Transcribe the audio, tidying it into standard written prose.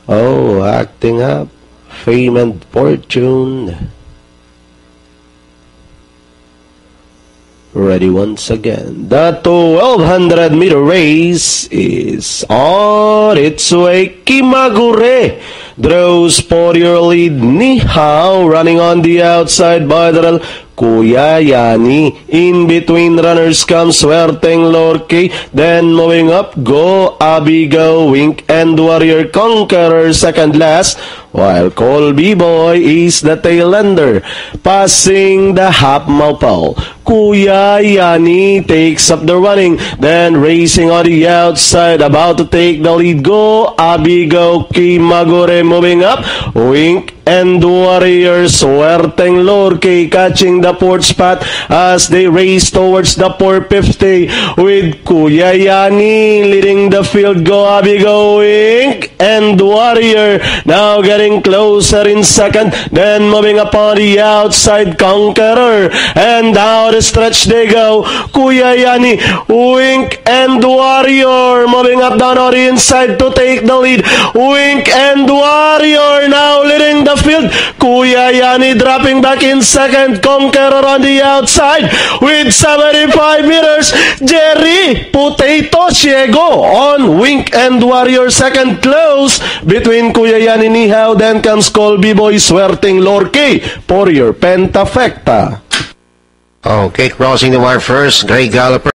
Oh, acting up. Fame and fortune. Ready once again. The 1200-meter race is on its way. Kimagure draws for your lead. Ni Hao running on the outside by the Kuya Yani. In between runners comes Swerteng Lorke. Then moving up, Go Abigail, Wink and Warrior Conqueror second last, while Colby Boy is the tail ender. Passing the half mile, Kuya Yani takes up the running, then racing on the outside, about to take the lead. Go Abigail, Kimagure moving up, Wink and Warrior Swerteng Lorke catching the fourth spot as they race towards the 450 with Kuya Yani leading the field. Go Abigail, Wink and Warrior now getting closer in second, then moving up on the outside, Conqueror, and down the stretch they go. Kuya Yani, Wink and Warrior moving up down on the inside to take the lead. Wink and Warrior now leading the field. Kuya Yani dropping back in second. Conqueror on the outside with 75 meters. Jerry Potato Ciego on Wink and Warrior second, close between Kuya Yani, Ni Hao. Then comes Colby Boy, Swerteng Lorke for your Pentafecta. Okay, crossing the wire first, Grey Galloper.